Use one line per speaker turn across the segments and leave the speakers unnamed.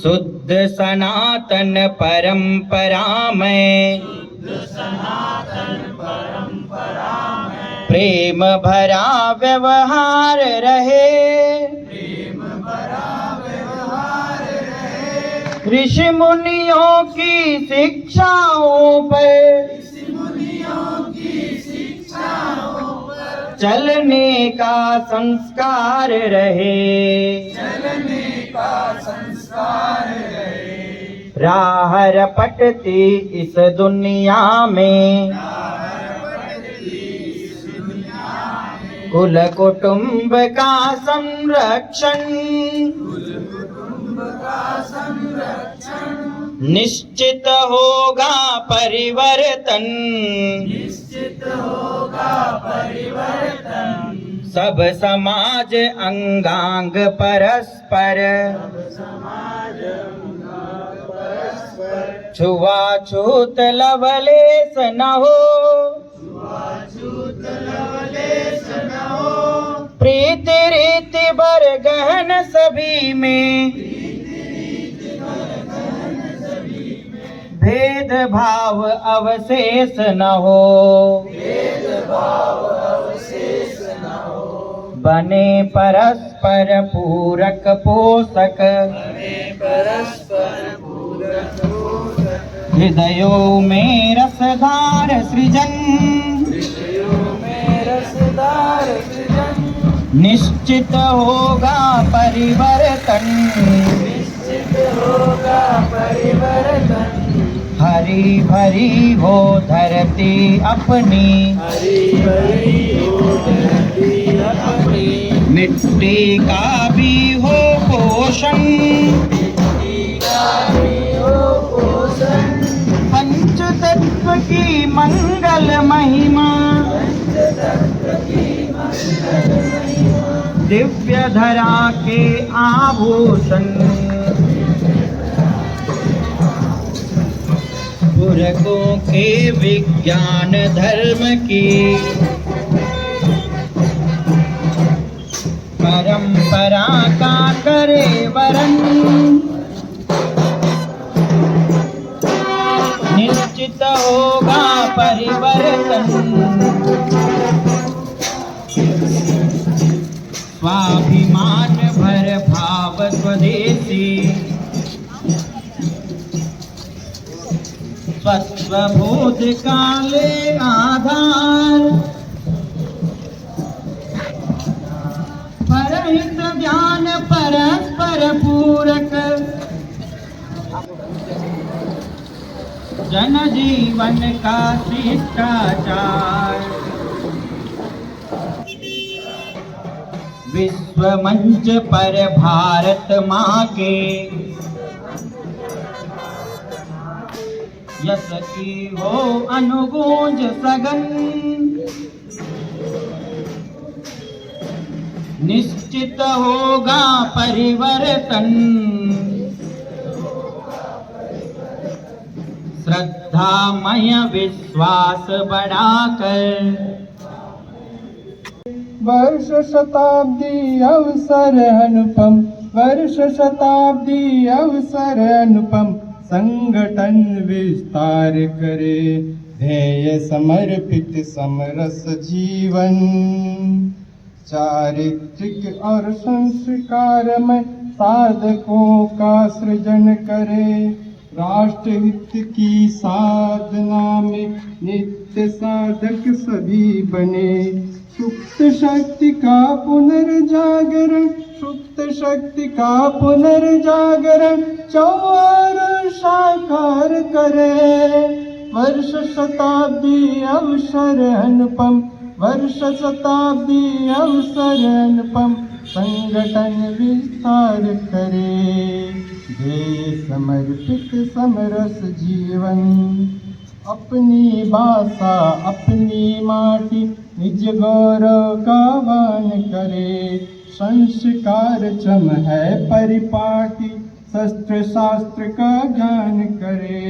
शुद्ध सनातन परंपरा में प्रेम भरा व्यवहार रहे। ऋषि मुनियों की शिक्षाओं पर चलने का संस्कार रहे। राह रपटती इस दुनिया में कुल कुटुंब का संरक्षण निश्चित होगा परिवर्तन। सब समाज अंगांग परस्पर छुआछूत लवलेश न हो। प्रीति रीति बर गहन सभी में भेद भाव अवशेष न हो। बने परस्पर पूरक पोषक हृदयों में रसधार सृजन। निश्चित होगा परिवर्तन। हरी भरी हो धरती अपनी। मिट्टी का भी हो पोषण। पंचतत्व की मंगल महिमा दिव्य धरा के आभूषण। पुरखों के विज्ञान धर्म की परंपरा का करे वरन। निश्चित होगा परिवर्तन। स्वाभिमान भर भाव स्वदेशी स्वस्वबोध काले आधार। परहित ज्ञान परस्पर पूरक जनजीवन का शिष्टाचार। विश्व मंच पर भारत माँ के यश की हो अनुगूंज सघन। निश्चित होगा परिवर्तन। श्रद्धामय विश्वास बढ़ाकर
वर्ष शताब्दी अवसर अनुपम। वर्ष शताब्दी अवसर अनुपम। संगठन विस्तार करे ध्येय समर्पित समरस जीवन। चारित्रिक और संस्कारमय साधकों का सृजन करे। राष्ट्रहित की साधना में नित्य साधक सभी बने। सुप्त शक्ति का पुनर्जागरण। सुप्त शक्ति का पुनर्जागरण चौर साकार करे। वर्ष शताब्दी अवसर अनुपम। वर्ष शताब्दी अवसर अनुपम। संगठन विस्तार करे ध्येय समर्पित समरस जीवन। अपनी भाषा अपनी माटी निज गौरव का वान करे। संस्कार चम है परिपाटी शस्त्र शास्त्र का ज्ञान करे।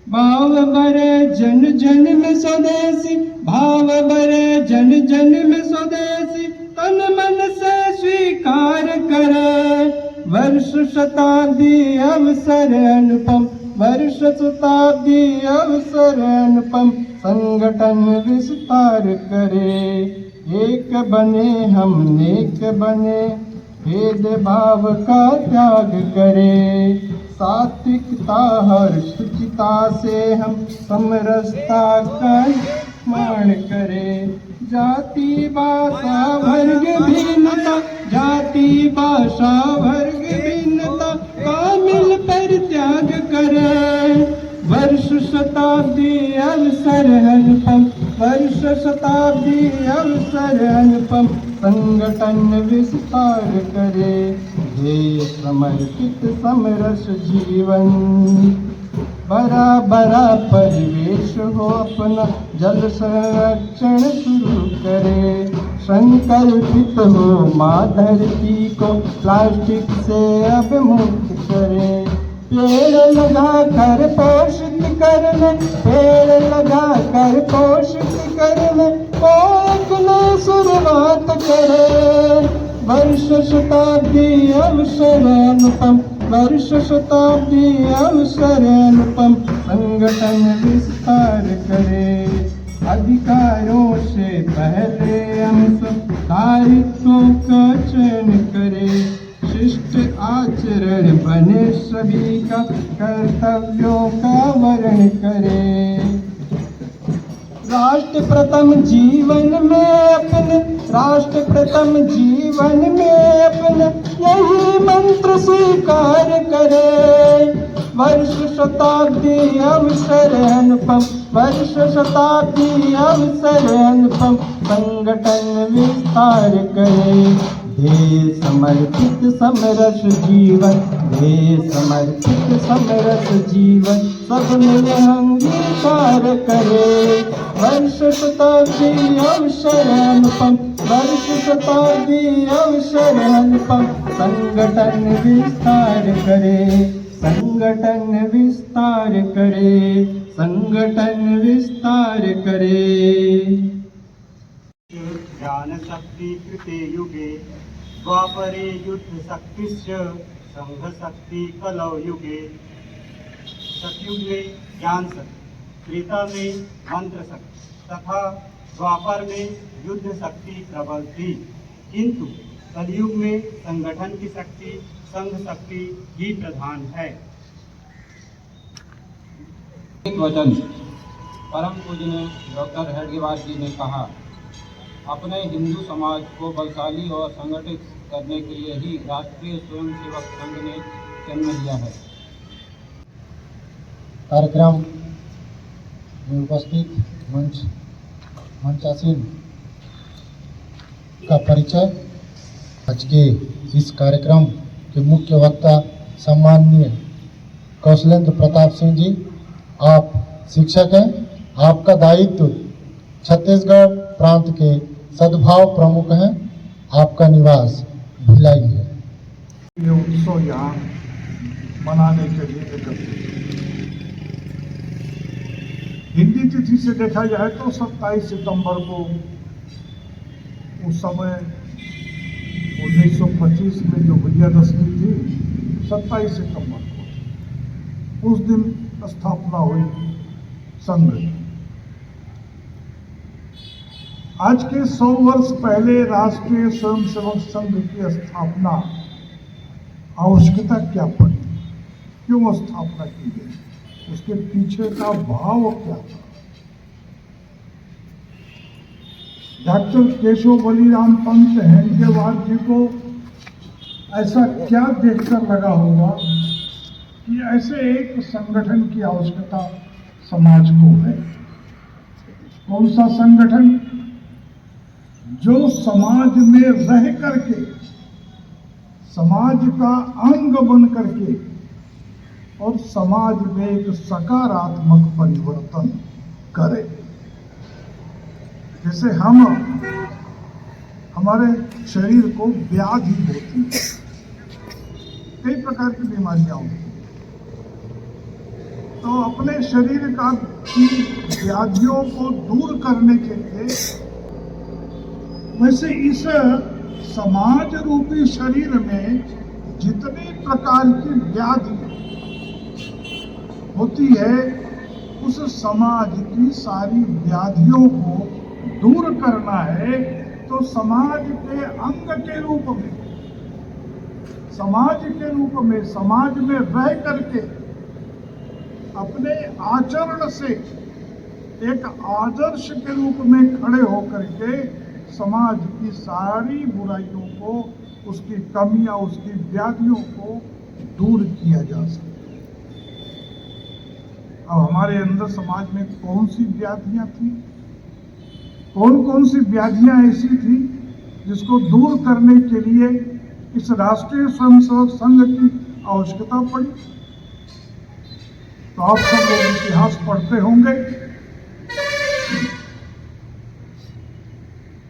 भाव भरे जन जन में स्वदेशी। भाव भरे जन जन में स्वदेशी। तन मन से स्वीकार करे वर्ष शताब्दी अवसर अनुपम, वर्ष शताब्दी अवसर अनुपम, संगठन विस्तार करे। एक बने हम नेक बने, भेद भाव का त्याग करे। सात्विकता हर शुचिता से हम समरसता का मान करे। जाति भाषा वर्ग भिन्नता, जाति भाषा वर्ग भिन्नता का मिल पर त्याग करे। वर्ष शताब्दी अवसर अनुपम, वर्ष शताब्दी अवसर अनुपम, संगठन विस्तार करे। ध्येय समर्पित समरस जीवन, बड़ा बड़ा परिवेश हो अपना, जल संरक्षण शुरू करे। संकल्पित हो माँ धरती को प्लास्टिक से अब मुक्त करे। पेड़ लगा कर पोषित करने, पेड़ लगा कर पोषित करने, एक ने शुरुआत करे। वर्ष शताब्दी अवसर अनुपम, वर्ष शताब्दी अवसर अनुपम, संगठन विस्तार करे। अधिकारों से पहले हम सब दायित्वों का चयन करें। शिष्ट आचरण बने सभी का, कर्तव्यों का वर्ण करें। राष्ट्र प्रथम जीवन में अपने, राष्ट्र प्रथम जीवन में अपने, यही मंत्र स्वीकार करे। वर्ष शताब्दी अवसर अनुपम, वर्ष शताब्दी अवसर अनुपम, संगठन विस्तार करे। ध्येय समर्पित समरस जीवन, ध्येय समर्पित समरस जीवन, सब मिल अंगीकार करे। वर्ष शताब्दी अवसर अनुपम, वर्ष शताब्दी अवसर अनुपम, संगठन विस्तार करे। संगठन विस्तार करे, संगठन विस्तार करे।
ज्ञान शक्ति कृते युगे, द्वापरे युद्ध शक्तिश्च संघ शक्ति कलौ युगे। सतयुग में ज्ञान शक्ति, त्रेता में मंत्र शक्ति तथा द्वापर में युद्ध शक्ति प्रबल थी, किंतु कलयुग में संगठन की शक्ति, संघ शक्ति ही प्रधान है।
एक वचन परम पूजनीय डॉक्टर हेडगेवार जी ने कहा, अपने हिंदू समाज को बलशाली और संगठित करने के लिए ही राष्ट्रीय स्वयंसेवक संघ ने जन्म लिया है।
कार्यक्रम में उपस्थित मंचासीन का परिचय। आज के इस कार्यक्रम के मुख्य वक्ता सम्माननीय कौशलेंद्र प्रताप सिंह जी, आप शिक्षक हैं। आपका दायित्व छत्तीसगढ़ प्रांत के सद्भाव प्रमुख हैं। आपका निवास भिलाई है।
ये उत्सव यहाँ मनाने के लिए एकत्रित हिंदी तिथि से देखा जाए तो 27 सितंबर को, उस समय 1925 में जो विजयादशमी थी, 27 सितंबर को उस दिन स्थापना हुई संघ। आज के 100 वर्ष पहले राष्ट्रीय स्वयंसेवक संघ की स्थापना आवश्यकता क्या पड़ी, क्यों स्थापना की गई, उसके पीछे का भाव क्या था। डॉक्टर केशव बलिराम पंत हेडगेवार जी को ऐसा क्या देखकर लगा होगा कि ऐसे एक संगठन की आवश्यकता समाज को है। कौन सा संगठन? जो समाज में रह करके, समाज का अंग बन करके और समाज में एक सकारात्मक परिवर्तन करे। जैसे हमारे शरीर को व्याधि होती है, कई प्रकार की बीमारियां होती हैं, तो अपने शरीर की व्याधियों को दूर करने के लिए, वैसे इस समाज रूपी शरीर में जितनी प्रकार की व्याधि होती है उस समाज की सारी व्याधियों को दूर करना है तो समाज के अंग के रूप में, समाज में रह करके अपने आचरण से एक आदर्श के रूप में खड़े होकर के समाज की सारी बुराइयों को, उसकी कमियां, उसकी व्याधियों को दूर किया जा सकता है। अब हमारे अंदर समाज में कौन सी व्याधियां थी, कौन सी व्याधियां ऐसी थी जिसको दूर करने के लिए इस राष्ट्रीय स्वयंसेवक संघ की आवश्यकता पड़ी। तो आप सब लोग इतिहास पढ़ते होंगे